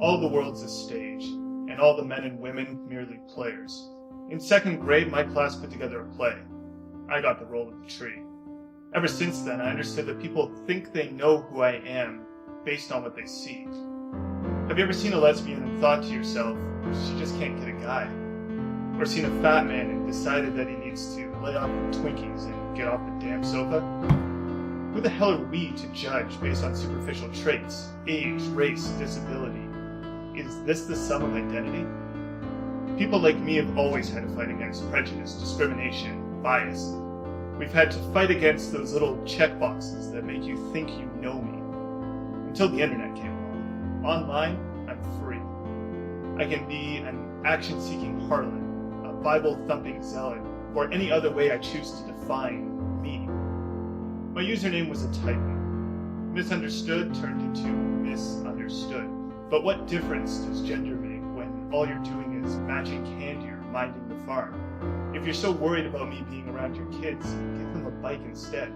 All the world's a stage, and all the men and women merely players. In second grade, my class put together a play. I got the role of the tree. Ever since then, I understood that people think they know who I am based on what they see. Have you ever seen a lesbian and thought to yourself, she just can't get a guy? Or seen a fat man and decided that he needs to lay off the Twinkies and get off the damn sofa? Who the hell are we to judge based on superficial traits, age, race, disability? Is this the sum of identity? People like me have always had to fight against prejudice, discrimination, bias. We've had to fight against those little checkboxes that make you think you know me. Until the internet came along. Online, I'm free. I can be an action-seeking harlot, a Bible-thumping zealot, or any other way I choose to define me. My username was a typo. Misunderstood turned into misunderstood. But what difference does gender make when all you're doing is matching candy or minding the farm? If you're so worried about me being around your kids, give them a bike instead.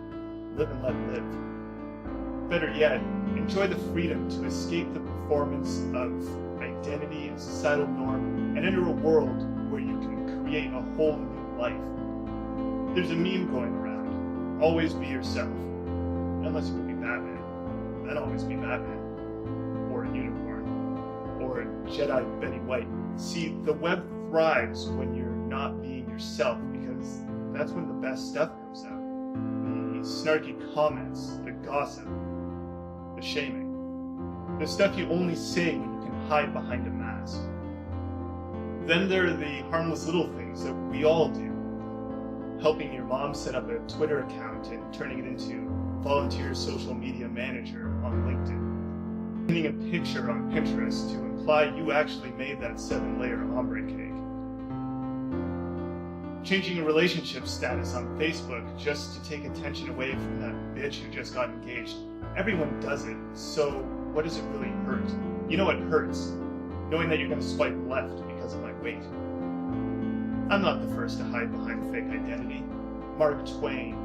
Live and let live. Better yet, enjoy the freedom to escape the performance of identity and societal norm and enter a world where you can create a whole new life. There's a meme going around. Always be yourself. Unless you will be Batman. Then always be Batman. Or a unicorn. Or Jedi Betty White. See, the web thrives when you're not being yourself, because that's when the best stuff comes out. The snarky comments, the gossip, the shaming. The stuff you only say when you can hide behind a mask. Then there are the harmless little things that we all do. Helping your mom set up a Twitter account and turning it into volunteer social media manager on LinkedIn. Pinning a picture on Pinterest to imply you actually made that 7-layer ombre cake. Changing a relationship status on Facebook just to take attention away from that bitch who just got engaged. Everyone does it, so what does it really hurt? You know it hurts, knowing that you're going to swipe left because of my weight. I'm not the first to hide behind a fake identity. Mark Twain,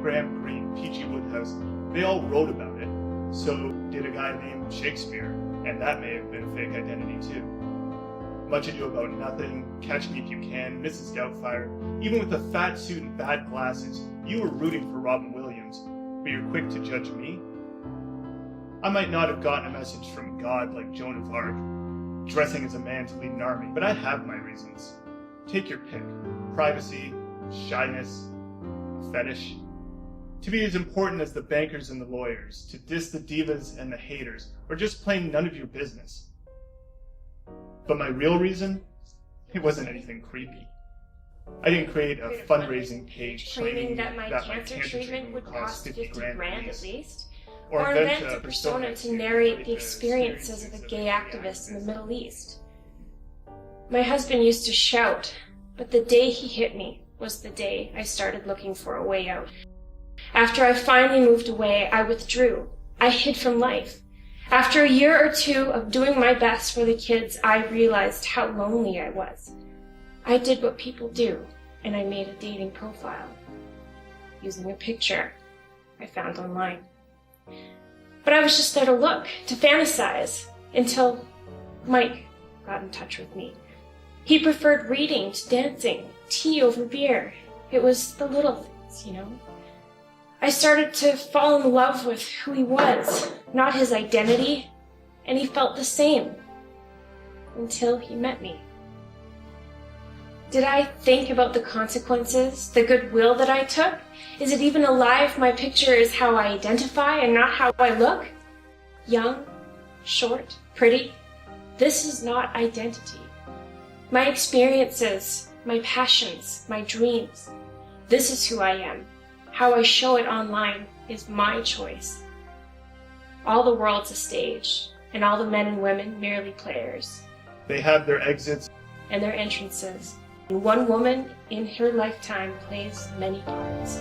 Graham Greene, P.G. Wodehouse, they all wrote about it. So did a guy named Shakespeare, and that may have been a fake identity too. Much Ado About Nothing, Catch Me If You Can, Mrs. Doubtfire. Even with a fat suit and bad glasses, you were rooting for Robin Williams, but you're quick to judge me? I might not have gotten a message from God like Joan of Arc, dressing as a man to lead an army, but I have my reasons. Take your pick. Privacy, shyness, fetish. To be as important as the bankers and the lawyers, to diss the divas and the haters, or just plain none of your business. But my real reason? It wasn't anything creepy. I didn't create a fundraising page claiming that my cancer treatment would cost 50 grand at least, or invent a persona to narrate the experiences of a gay activist in the Middle East. My husband used to shout, but the day he hit me was the day I started looking for a way out. After I finally moved away, I withdrew. I hid from life. After a year or two of doing my best for the kids, I realized how lonely I was. I did what people do, and I made a dating profile using a picture I found online. But I was just there to look, to fantasize, until Mike got in touch with me. He preferred reading to dancing, tea over beer. It was the little things, you know. I started to fall in love with who he was, not his identity, and he felt the same until he met me. Did I think about the consequences, the goodwill that I took? Is it even a lie if my picture is how I identify and not how I look? Young, short, pretty? This is not identity. My experiences, my passions, my dreams. This is who I am. How I show it online is my choice. All the world's a stage, and all the men and women merely players. They have their exits and their entrances. And one woman in her lifetime plays many parts.